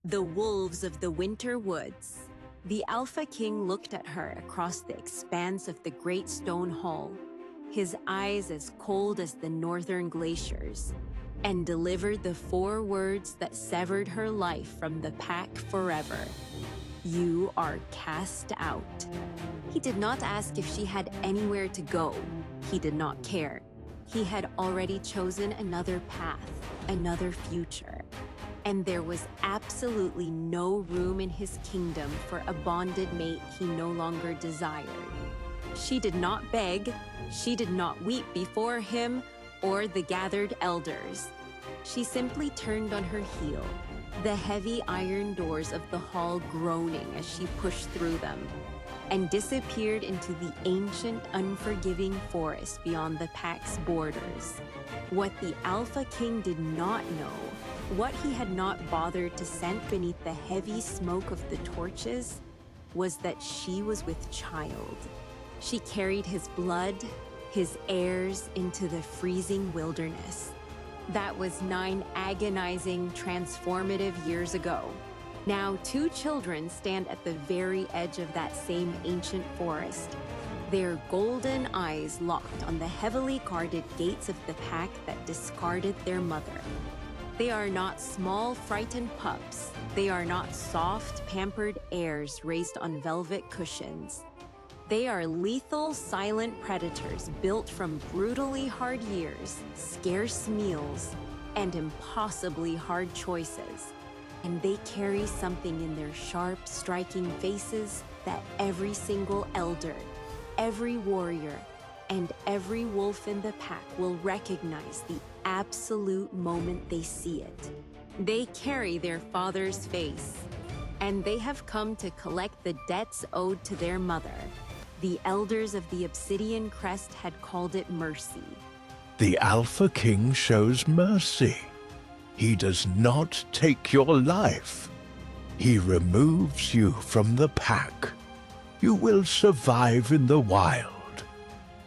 The wolves of the winter woods. The Alpha King looked at her across the expanse of the great stone hall, his eyes as cold as the northern glaciers, and delivered the 4 words that severed her life from the pack forever. You are cast out. He did not ask if she had anywhere to go. He did not care. He had already chosen another path, another future. And there was absolutely no room in his kingdom for a bonded mate he no longer desired. She did not beg, she did not weep before him or the gathered elders. She simply turned on her heel, the heavy iron doors of the hall groaning as she pushed through them, and disappeared into the ancient, unforgiving forest beyond the pack's borders. What the Alpha King did not know, what he had not bothered to scent beneath the heavy smoke of the torches, was that she was with child. She carried his blood, his heirs, into the freezing wilderness. That was 9 agonizing, transformative years ago. Now 2 children stand at the very edge of that same ancient forest, their golden eyes locked on the heavily guarded gates of the pack that discarded their mother. They are not small, frightened pups. They are not soft, pampered heirs raised on velvet cushions. They are lethal, silent predators built from brutally hard years, scarce meals, and impossibly hard choices. And they carry something in their sharp, striking faces that every single elder, every warrior, and every wolf in the pack will recognize the absolute moment they see it. They carry their father's face, and they have come to collect the debts owed to their mother. The elders of the Obsidian Crest had called it mercy. The Alpha King shows mercy. He does not take your life. He removes you from the pack. You will survive in the wild.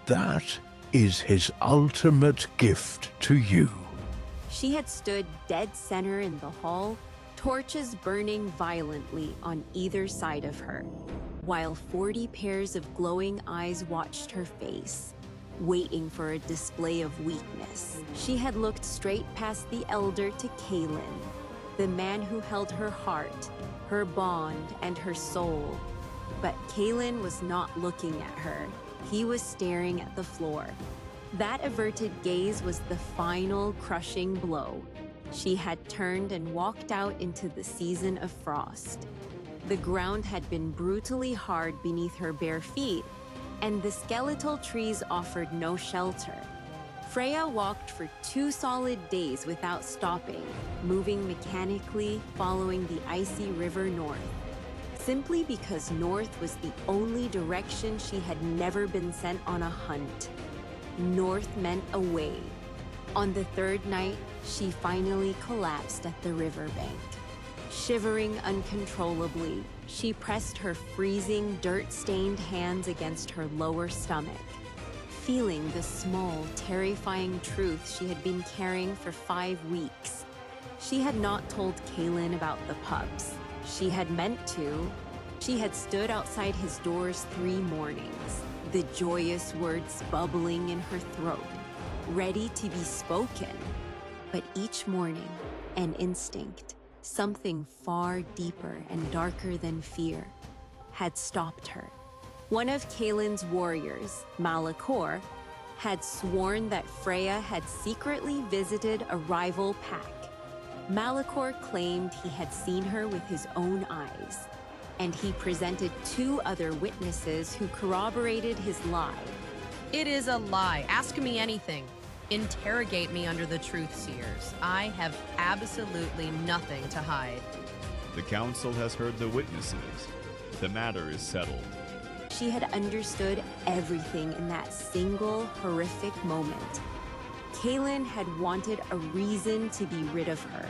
That is his ultimate gift to you. She had stood dead center in the hall, torches burning violently on either side of her, while 40 pairs of glowing eyes watched her face, waiting for a display of weakness. She had looked straight past the elder to Kaelen, the man who held her heart, her bond, and her soul. But Kaelen was not looking at her. He was staring at the floor. That averted gaze was the final crushing blow. She had turned and walked out into the season of frost. The ground had been brutally hard beneath her bare feet, and the skeletal trees offered no shelter. Freya walked for 2 solid days without stopping, moving mechanically, following the icy river north. Simply because north was the only direction she had never been sent on a hunt. North meant away. On the 3rd night, she finally collapsed at the riverbank. Shivering uncontrollably, she pressed her freezing, dirt-stained hands against her lower stomach, feeling the small, terrifying truth she had been carrying for 5 weeks. She had not told Kaelen about the pups. She had meant to. She had stood outside his doors 3 mornings, the joyous words bubbling in her throat, ready to be spoken. But each morning, an instinct, something far deeper and darker than fear, had stopped her. One of Kaelen's warriors, Malachor, had sworn that Freya had secretly visited a rival pack. Malachor claimed he had seen her with his own eyes, and he presented 2 other witnesses who corroborated his lie. It is a lie. Ask me anything. Interrogate me under the truth seers. I have absolutely nothing to hide. The council has heard the witnesses. The matter is settled. She had understood everything in that single horrific moment. Kaelen had wanted a reason to be rid of her.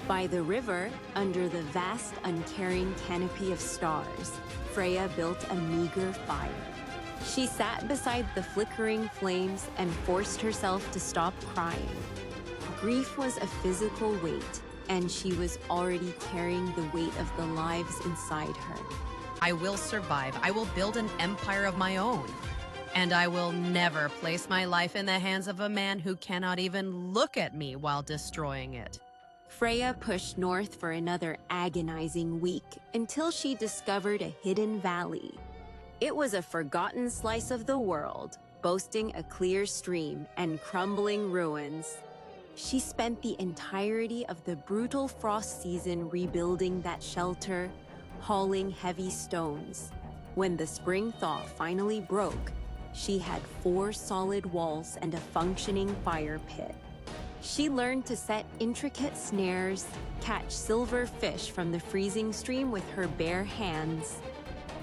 By the river, under the vast, uncaring canopy of stars, Freya built a meager fire. She sat beside the flickering flames and forced herself to stop crying. Grief was a physical weight, and she was already carrying the weight of the lives inside her. I will survive. I will build an empire of my own. And I will never place my life in the hands of a man who cannot even look at me while destroying it. Freya pushed north for another agonizing week until she discovered a hidden valley. It was a forgotten slice of the world, boasting a clear stream and crumbling ruins. She spent the entirety of the brutal frost season rebuilding that shelter, hauling heavy stones. When the spring thaw finally broke, she had 4 solid walls and a functioning fire pit. She learned to set intricate snares, catch silver fish from the freezing stream with her bare hands.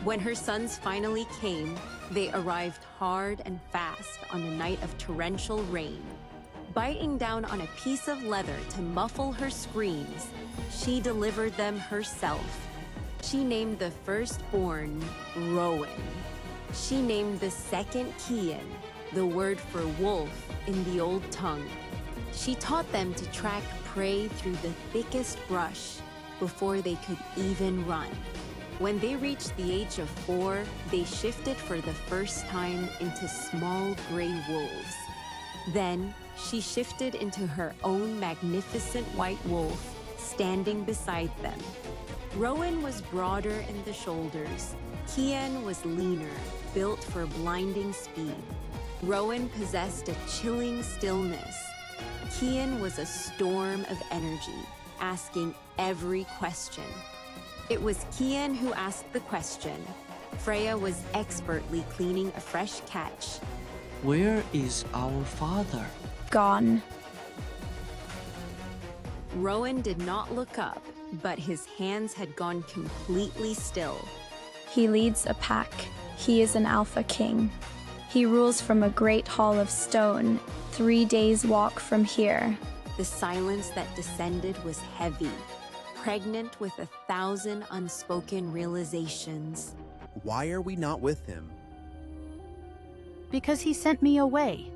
When her sons finally came, they arrived hard and fast on a night of torrential rain. Biting down on a piece of leather to muffle her screams, she delivered them herself. She named the firstborn Rowan. She named the second Kian, the word for wolf in the old tongue. She taught them to track prey through the thickest brush before they could even run. When they reached the age of 4, they shifted for the first time into small gray wolves. Then, she shifted into her own magnificent white wolf, standing beside them. Rowan was broader in the shoulders. Kian was leaner, built for blinding speed. Rowan possessed a chilling stillness. Kian was a storm of energy, asking every question. It was Kian who asked the question. Freya was expertly cleaning a fresh catch. Where is our father? Gone. Rowan did not look up, but his hands had gone completely still. He leads a pack. He is an Alpha King. He rules from a great hall of stone, 3 days' walk from here. The silence that descended was heavy, pregnant with 1,000 unspoken realizations. Why are we not with him? Because he sent me away.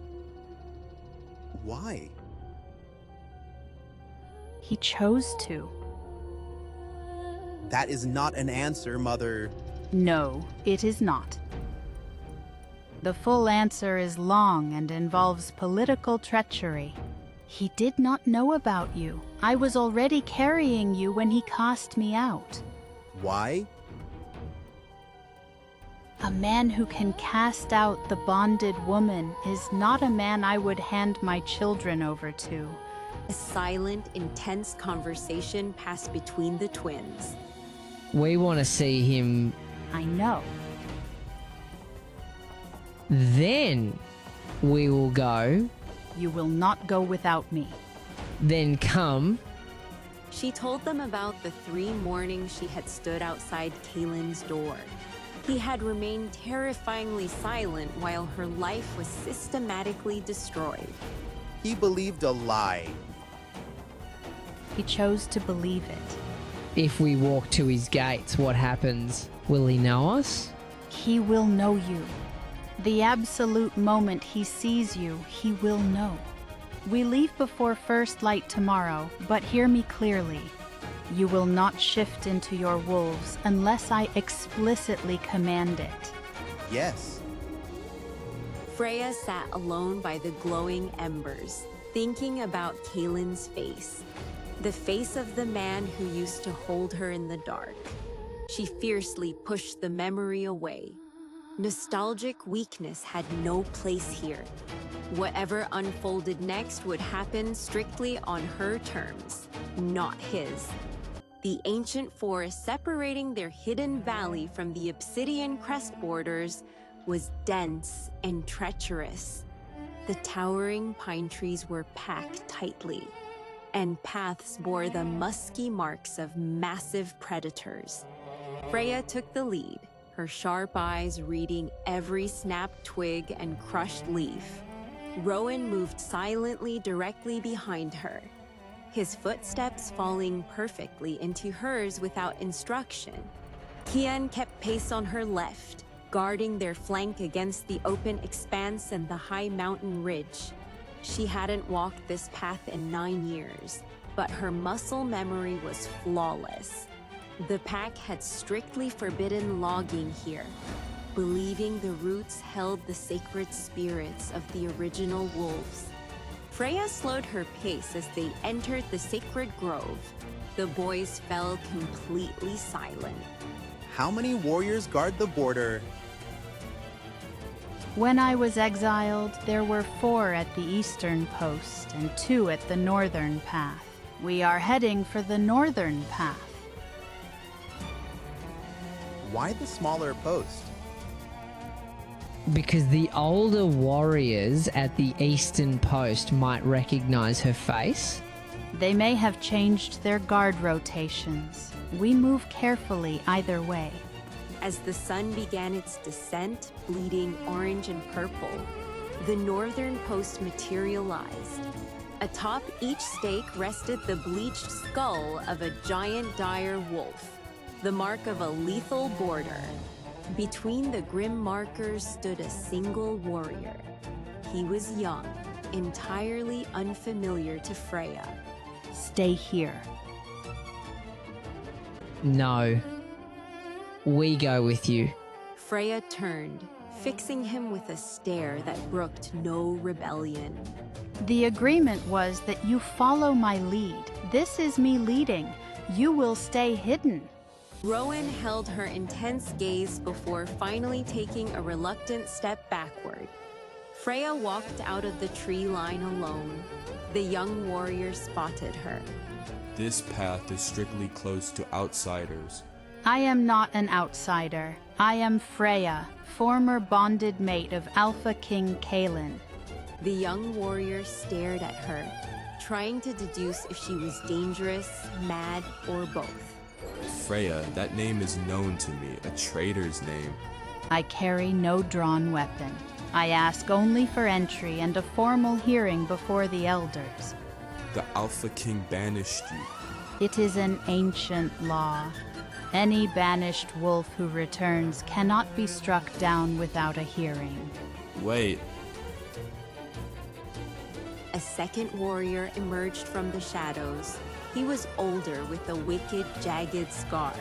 Why? He chose to. That is not an answer, Mother. No, it is not. The full answer is long and involves political treachery. He did not know about you. I was already carrying you when he cast me out. Why? A man who can cast out the bonded woman is not a man I would hand my children over to. A silent, intense conversation passed between the twins. We want to see him. I know. Then we will go. You will not go without me. Then come. She told them about the 3 mornings she had stood outside Kaelen's door. He had remained terrifyingly silent while her life was systematically destroyed. He believed a lie. He chose to believe it. If we walk to his gates, what happens? Will he know us? He will know you. The absolute moment he sees you, he will know. We leave before first light tomorrow, but hear me clearly. You will not shift into your wolves unless I explicitly command it. Yes. Freya sat alone by the glowing embers, thinking about Kaelen's face. The face of the man who used to hold her in the dark. She fiercely pushed the memory away. Nostalgic weakness had no place here. Whatever unfolded next would happen strictly on her terms, not his. The ancient forest separating their hidden valley from the Obsidian Crest borders was dense and treacherous. The towering pine trees were packed tightly, and paths bore the musky marks of massive predators. Freya took the lead, her sharp eyes reading every snapped twig and crushed leaf. Rowan moved silently directly behind her, his footsteps falling perfectly into hers without instruction. Kian kept pace on her left, guarding their flank against the open expanse and the high mountain ridge. She hadn't walked this path in 9 years, but her muscle memory was flawless. The pack had strictly forbidden logging here, believing the roots held the sacred spirits of the original wolves. Freya slowed her pace as they entered the sacred grove. The boys fell completely silent. How many warriors guard the border? When I was exiled, there were 4 at the eastern post and 2 at the northern path. We are heading for the northern path. Why the smaller post? Because the older warriors at the eastern post might recognize her face. They may have changed their guard rotations. We move carefully either way. As the sun began its descent, bleeding orange and purple, the northern post materialized. Atop each stake rested the bleached skull of a giant dire wolf, the mark of a lethal border. Between the grim markers stood a single warrior. He was young, entirely unfamiliar to Freya. Stay here. No. We go with you. Freya turned, fixing him with a stare that brooked no rebellion. The agreement was that you follow my lead. This is me leading. You will stay hidden. Rowan held her intense gaze before finally taking a reluctant step backward. Freya walked out of the tree line alone. The young warrior spotted her. This path is strictly closed to outsiders. I am not an outsider. I am Freya, former bonded mate of Alpha King Kaelen. The young warrior stared at her, trying to deduce if she was dangerous, mad, or both. Freya, that name is known to me, a traitor's name. I carry no drawn weapon. I ask only for entry and a formal hearing before the elders. The Alpha King banished you. It is an ancient law. Any banished wolf who returns cannot be struck down without a hearing. Wait. A second warrior emerged from the shadows. He was older with a wicked, jagged scar.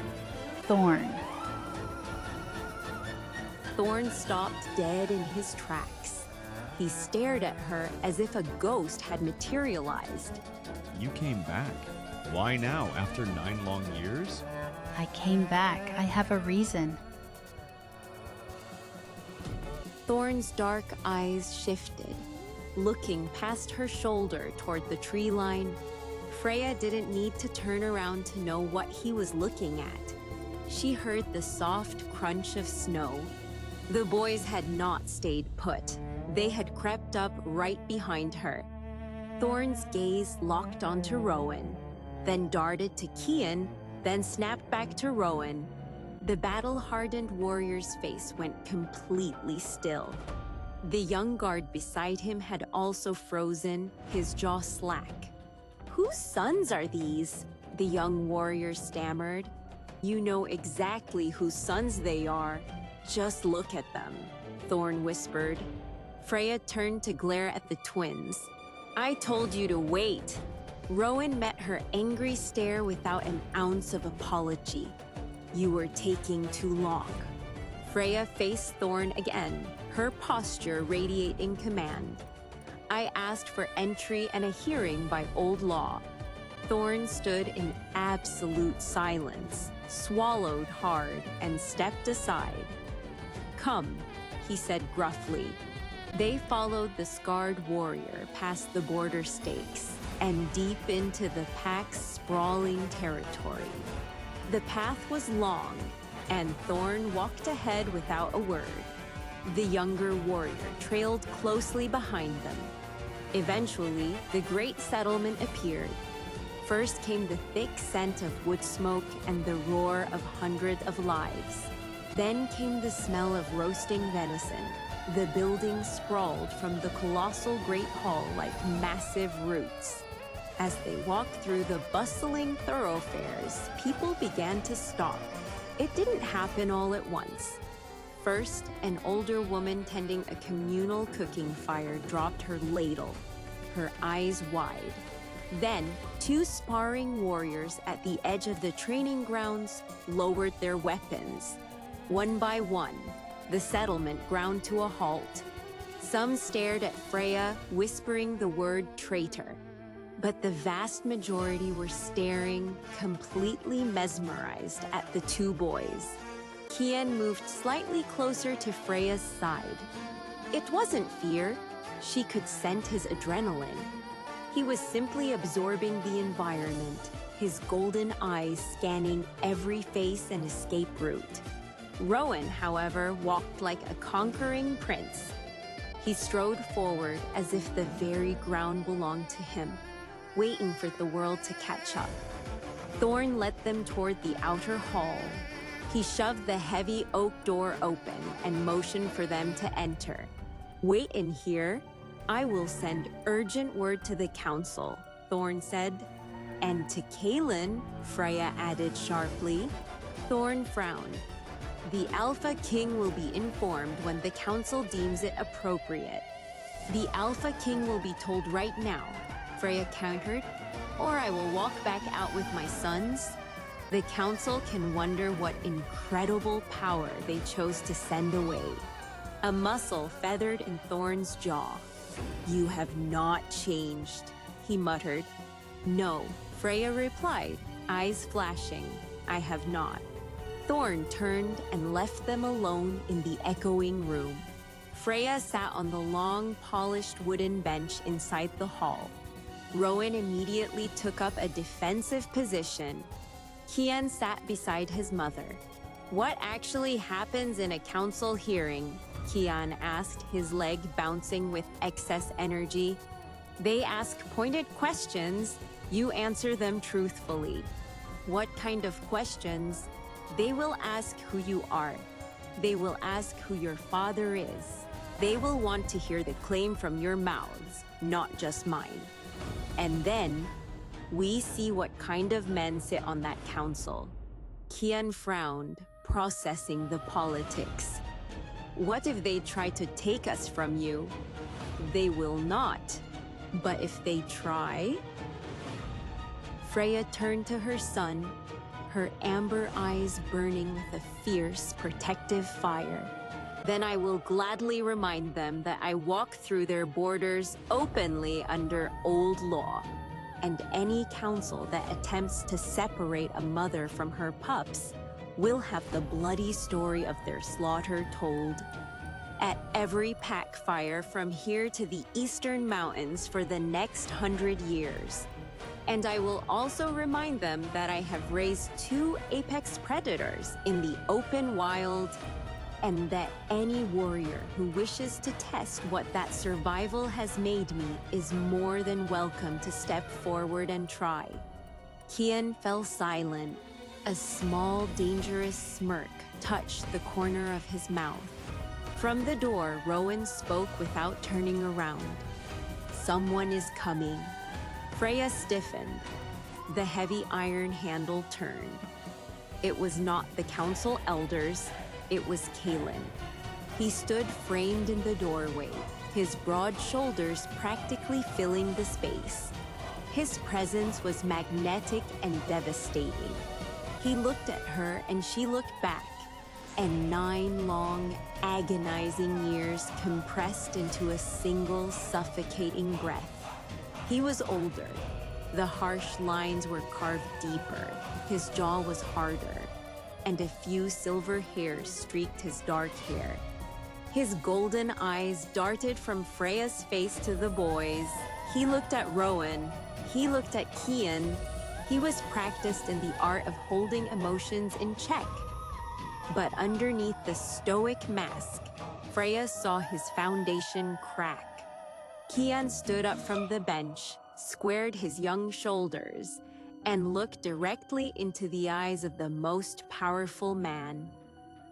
Thorn. Thorn stopped dead in his tracks. He stared at her as if a ghost had materialized. You came back. Why now, after 9 long years? I came back. I have a reason. Thorn's dark eyes shifted, looking past her shoulder toward the tree line. Freya didn't need to turn around to know what he was looking at. She heard the soft crunch of snow. The boys had not stayed put. They had crept up right behind her. Thorn's gaze locked onto Rowan, then darted to Kian, then snapped back to Rowan. The battle-hardened warrior's face went completely still. The young guard beside him had also frozen, his jaw slack. "Whose sons are these?" the young warrior stammered. "You know exactly whose sons they are. Just look at them," Thorn whispered. Freya turned to glare at the twins. "I told you to wait." Rowan met her angry stare without an ounce of apology. "You were taking too long." Freya faced Thorn again, her posture radiating command. "I asked for entry and a hearing by old law." Thorn stood in absolute silence, swallowed hard, and stepped aside. "Come," he said gruffly. They followed the scarred warrior past the border stakes and deep into the pack's sprawling territory. The path was long, and Thorn walked ahead without a word. The younger warrior trailed closely behind them. Eventually, the great settlement appeared. First came the thick scent of wood smoke and the roar of hundreds of lives. Then came the smell of roasting venison. The buildings sprawled from the colossal great hall like massive roots. As they walked through the bustling thoroughfares, people began to stop. It didn't happen all at once. First, an older woman tending a communal cooking fire dropped her ladle, her eyes wide. Then, two sparring warriors at the edge of the training grounds lowered their weapons. One by one, the settlement ground to a halt. Some stared at Freya, whispering the word traitor. But the vast majority were staring, completely mesmerized at the two boys. Kian moved slightly closer to Freya's side. It wasn't fear. She could scent his adrenaline. He was simply absorbing the environment, his golden eyes scanning every face and escape route. Rowan, however, walked like a conquering prince. He strode forward as if the very ground belonged to him, waiting for the world to catch up. Thorn led them toward the outer hall. He shoved the heavy oak door open and motioned for them to enter. "Wait in here. I will send urgent word to the council," Thorn said. "And to Kaelen," Freya added sharply. Thorn frowned. "The Alpha King will be informed when the council deems it appropriate." "The Alpha King will be told right now," Freya countered, "or I will walk back out with my sons." The council can wonder what incredible power they chose to send away. A muscle feathered in Thorn's jaw. "You have not changed," he muttered. "No," Freya replied, eyes flashing. "I have not." Thorn turned and left them alone in the echoing room. Freya sat on the long, polished wooden bench inside the hall. Rowan immediately took up a defensive position. Kian sat beside his mother. "What actually happens in a council hearing?" Kian asked, his leg bouncing with excess energy. "They ask pointed questions. You answer them truthfully." "What kind of questions?" "They will ask who you are. They will ask who your father is. They will want to hear the claim from your mouths, not just mine. And then, we see what kind of men sit on that council." Kian frowned, processing the politics. "What if they try to take us from you?" "They will not. But if they try?" Freya turned to her son, her amber eyes burning with a fierce, protective fire. "Then I will gladly remind them that I walk through their borders openly under old law. And any council that attempts to separate a mother from her pups will have the bloody story of their slaughter told. At every pack fire from here to the eastern mountains for the next 100 years. And I will also remind them that I have raised 2 apex predators in the open wild, and that any warrior who wishes to test what that survival has made me is more than welcome to step forward and try." Kian fell silent. A small, dangerous smirk touched the corner of his mouth. From the door, Rowan spoke without turning around. "Someone is coming." Freya stiffened. The heavy iron handle turned. It was not the council elders, it was Kaelen. He stood framed in the doorway, his broad shoulders practically filling the space. His presence was magnetic and devastating. He looked at her and she looked back, and 9 long, agonizing years compressed into a single suffocating breath. He was older. The harsh lines were carved deeper, his jaw was harder, and a few silver hairs streaked his dark hair. His golden eyes darted from Freya's face to the boys. He looked at Rowan. He looked at Kian. He was practiced in the art of holding emotions in check. But underneath the stoic mask, Freya saw his foundation crack. Kian stood up from the bench, squared his young shoulders, and looked directly into the eyes of the most powerful man.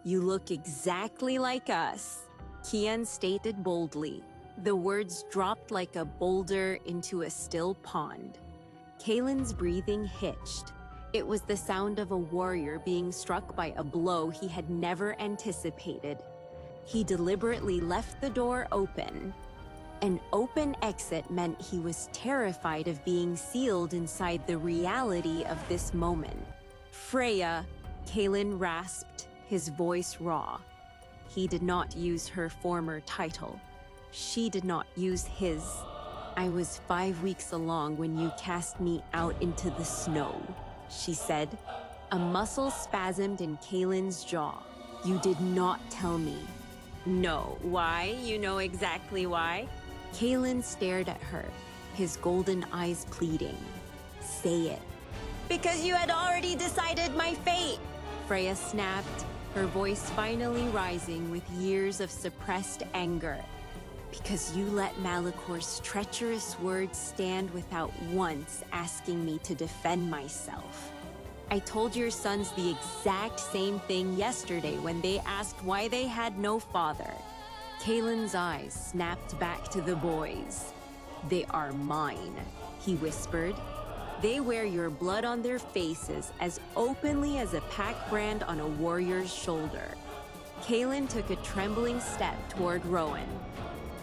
"You look exactly like us," Kian stated boldly. The words dropped like a boulder into a still pond. Kaelen's breathing hitched. It was the sound of a warrior being struck by a blow he had never anticipated. He deliberately left the door open. An open exit meant he was terrified of being sealed inside the reality of this moment. Freya, Kaelen rasped, his voice raw. He did not use her former title. She did not use his. I was 5 weeks along when you cast me out into the snow, she said. A muscle spasmed in Kaelen's jaw. You did not tell me. No, why? You know exactly why? Kaelen stared at her, his golden eyes pleading. Say it. Because you had already decided my fate, Freya snapped, her voice finally rising with years of suppressed anger. Because you let Malikor's treacherous words stand without once asking me to defend myself. I told your sons the exact same thing yesterday when they asked why they had no father. Kaelen's eyes snapped back to the boys. They are mine, he whispered. They wear your blood on their faces as openly as a pack brand on a warrior's shoulder. Kaelen took a trembling step toward Rowan.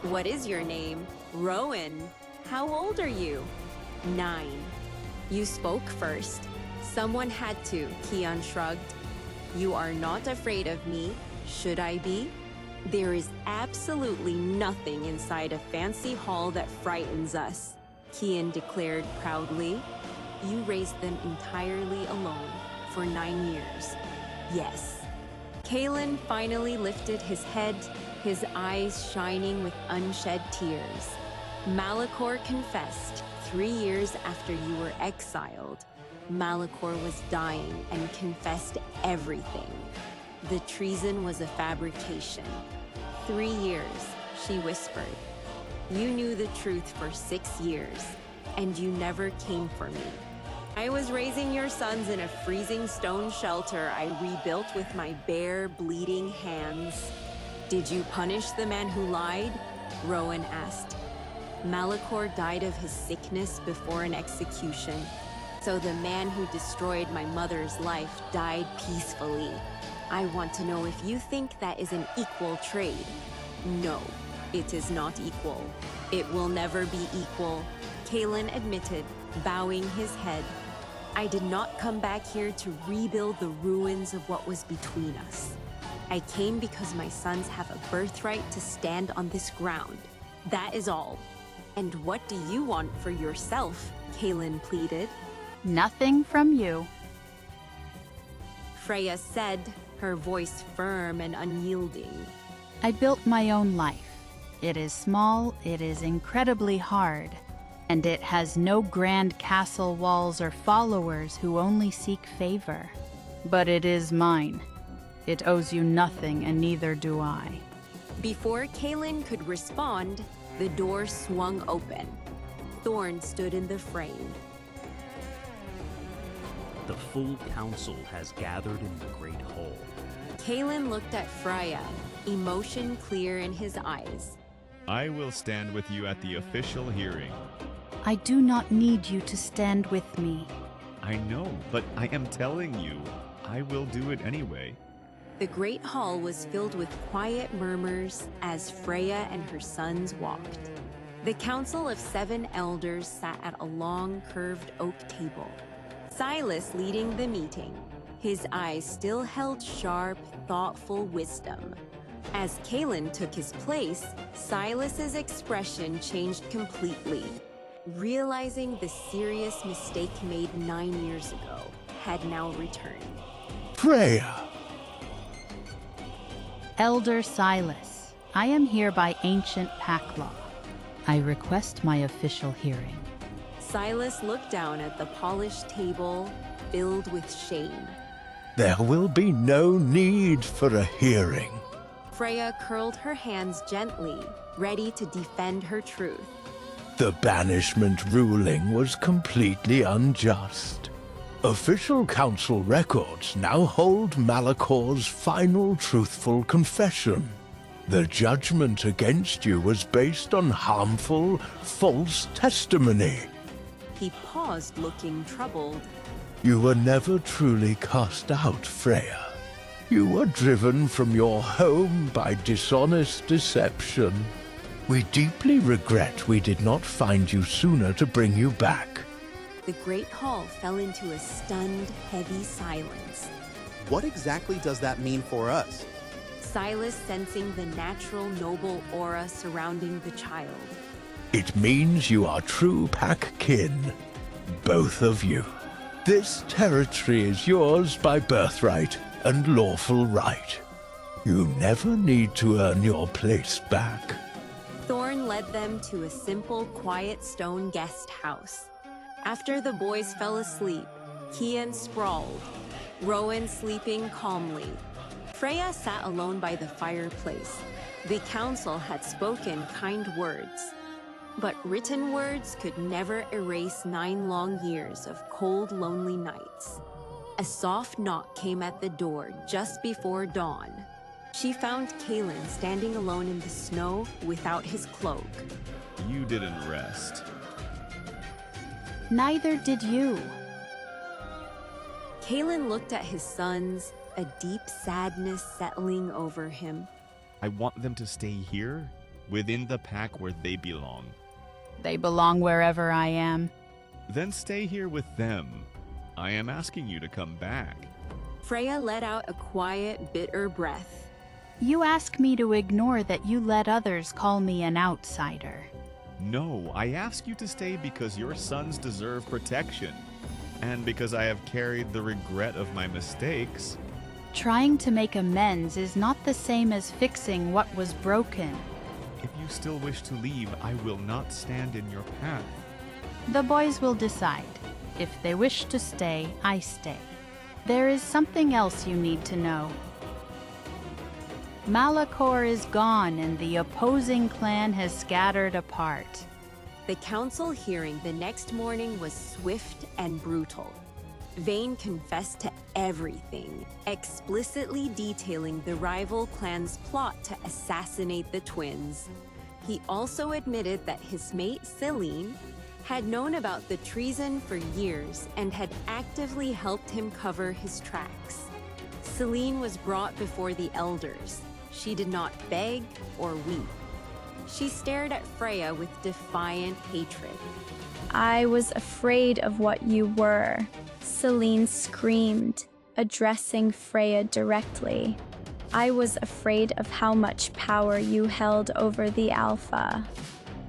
What is your name? Rowan. How old are you? 9. You spoke first. Someone had to, Kian shrugged. You are not afraid of me. Should I be? There is absolutely nothing inside a fancy hall that frightens us, Kian declared proudly. You raised them entirely alone for 9 years. Yes. Kaelen finally lifted his head, his eyes shining with unshed tears. Malikor confessed 3 years after you were exiled. Malikor was dying and confessed everything. The treason was a fabrication. 3 years, she whispered. You knew the truth for 6 years, and you never came for me. I was raising your sons in a freezing stone shelter I rebuilt with my bare, bleeding hands. Did you punish the man who lied? Rowan asked. Malikor died of his sickness before an execution. So the man who destroyed my mother's life died peacefully. I want to know if you think that is an equal trade. No, it is not equal. It will never be equal, Kaelen admitted, bowing his head. I did not come back here to rebuild the ruins of what was between us. I came because my sons have a birthright to stand on this ground. That is all. And what do you want for yourself? Kaelen pleaded. Nothing from you. Freya said, her voice firm and unyielding. I built my own life. It is small, it is incredibly hard, and it has no grand castle walls or followers who only seek favor. But it is mine. It owes you nothing, and neither do I. Before Kaelen could respond, the door swung open. Thorn stood in the frame. The full council has gathered in the Great Hall. Kaelen looked at Freya, emotion clear in his eyes. I will stand with you at the official hearing. I do not need you to stand with me. I know, but I am telling you, I will do it anyway. The Great Hall was filled with quiet murmurs as Freya and her sons walked. The Council of 7 Elders sat at a long, curved oak table. Silas leading the meeting, his eyes still held sharp, thoughtful wisdom. As Kaelen took his place, Silas's expression changed completely. Realizing the serious mistake made 9 years ago had now returned. Freya! Elder Silas, I am here by ancient pack law. I request my official hearing. Silas looked down at the polished table, filled with shame. There will be no need for a hearing. Freya curled her hands gently, ready to defend her truth. The banishment ruling was completely unjust. Official council records now hold Malikor's final truthful confession. The judgment against you was based on harmful, false testimony. He paused, looking troubled. You were never truly cast out, Freya. You were driven from your home by dishonest deception. We deeply regret we did not find you sooner to bring you back. The great hall fell into a stunned, heavy silence. What exactly does that mean for us? Silas sensing the natural noble aura surrounding the child. It means you are true pack kin, both of you. This territory is yours by birthright and lawful right. You never need to earn your place back. Thorn led them to a simple, quiet stone guest house. After the boys fell asleep, Kian sprawled, Rowan sleeping calmly. Freya sat alone by the fireplace. The council had spoken kind words, but written words could never erase 9 long years of cold, lonely nights. A soft knock came at the door just before dawn. She found Kaelen standing alone in the snow without his cloak. You didn't rest. Neither did you. Kaelen looked at his sons, a deep sadness settling over him. I want them to stay here, within the pack where they belong. They belong wherever I am. Then stay here with them. I am asking you to come back. Freya let out a quiet, bitter breath. You ask me to ignore that you let others call me an outsider. No, I ask you to stay because your sons deserve protection, and because I have carried the regret of my mistakes. Trying to make amends is not the same as fixing what was broken. If you still wish to leave, I will not stand in your path. The boys will decide. If they wish to stay, I stay. There is something else you need to know. Malachor is gone and the opposing clan has scattered apart. The council hearing the next morning was swift and brutal. Vayne confessed to everything, explicitly detailing the rival clan's plot to assassinate the twins. He also admitted that his mate, Celine, had known about the treason for years and had actively helped him cover his tracks. Celine was brought before the elders. She did not beg or weep. She stared at Freya with defiant hatred. I was afraid of what you were, Celine screamed, addressing Freya directly. I was afraid of how much power you held over the Alpha.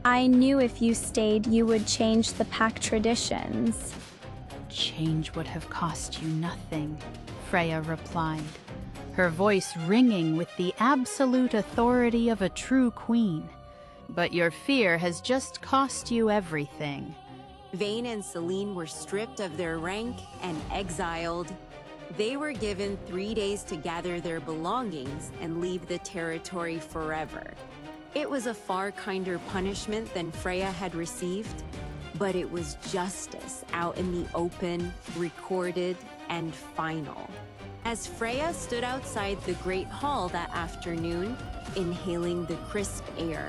I knew if you stayed, you would change the pack traditions. Change would have cost you nothing, Freya replied, her voice ringing with the absolute authority of a true queen. But your fear has just cost you everything. Vayne and Celine were stripped of their rank and exiled. They were given 3 days to gather their belongings and leave the territory forever. It was a far kinder punishment than Freya had received, but it was justice out in the open, recorded, and final. As Freya stood outside the Great Hall that afternoon, inhaling the crisp air,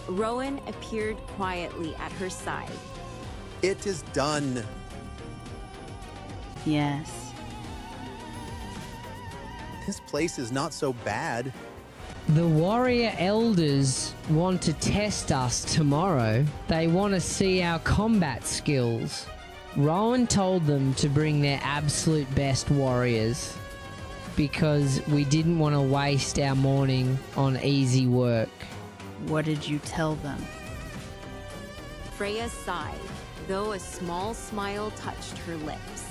Rowan appeared quietly at her side. It is done. Yes. This place is not so bad. The warrior elders want to test us tomorrow. They want to see our combat skills. Rowan told them to bring their absolute best warriors because we didn't want to waste our morning on easy work. What did you tell them? Freya sighed, though a small smile touched her lips.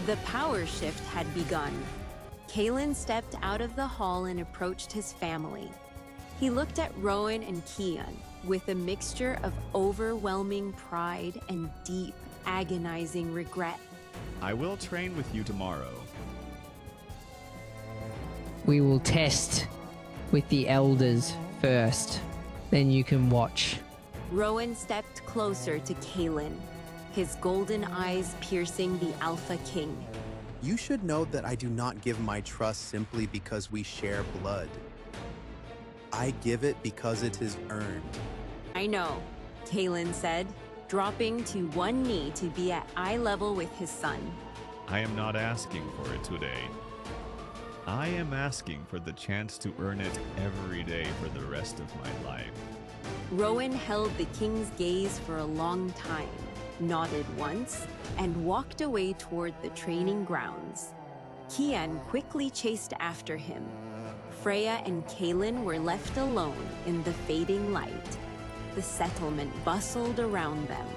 The power shift had begun. Kaelen stepped out of the hall and approached his family. He looked at Rowan and Kian with a mixture of overwhelming pride and deep, agonizing regret. I will train with you tomorrow. We will test with the elders first, then you can watch. Rowan stepped closer to Kaelen, his golden eyes piercing the Alpha King. You should know that I do not give my trust simply because we share blood. I give it because it is earned. I know, Kaelen said, dropping to one knee to be at eye level with his son. I am not asking for it today. I am asking for the chance to earn it every day for the rest of my life. Rowan held the king's gaze for a long time, nodded once, and walked away toward the training grounds. Kian quickly chased after him. Freya and Kaelen were left alone in the fading light. The settlement bustled around them,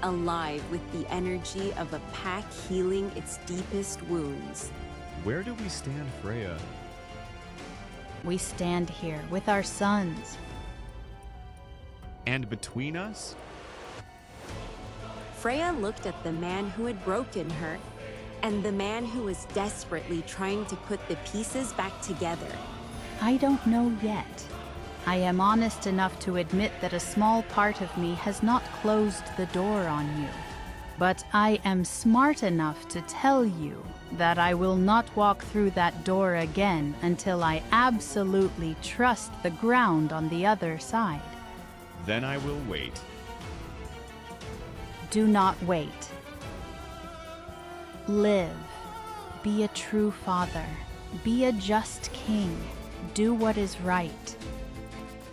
alive with the energy of a pack healing its deepest wounds. Where do we stand, Freya? We stand here with our sons. And between us? Freya looked at the man who had broken her, and the man who was desperately trying to put the pieces back together. I don't know yet. I am honest enough to admit that a small part of me has not closed the door on you. But I am smart enough to tell you that I will not walk through that door again until I absolutely trust the ground on the other side. Then I will wait. Do not wait. Live. Be a true father. Be a just king. Do what is right.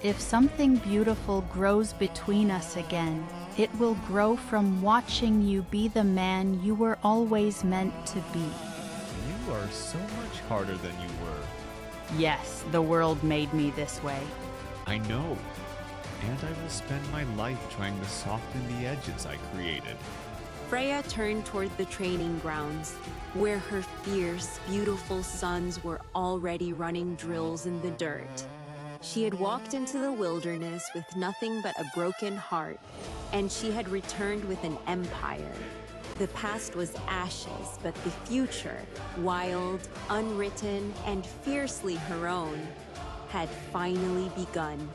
If something beautiful grows between us again, it will grow from watching you be the man you were always meant to be. You are so much harder than you were. Yes, the world made me this way. I know. And I will spend my life trying to soften the edges I created. Freya turned toward the training grounds, where her fierce, beautiful sons were already running drills in the dirt. She had walked into the wilderness with nothing but a broken heart, and she had returned with an empire. The past was ashes, but the future, wild, unwritten, and fiercely her own, had finally begun.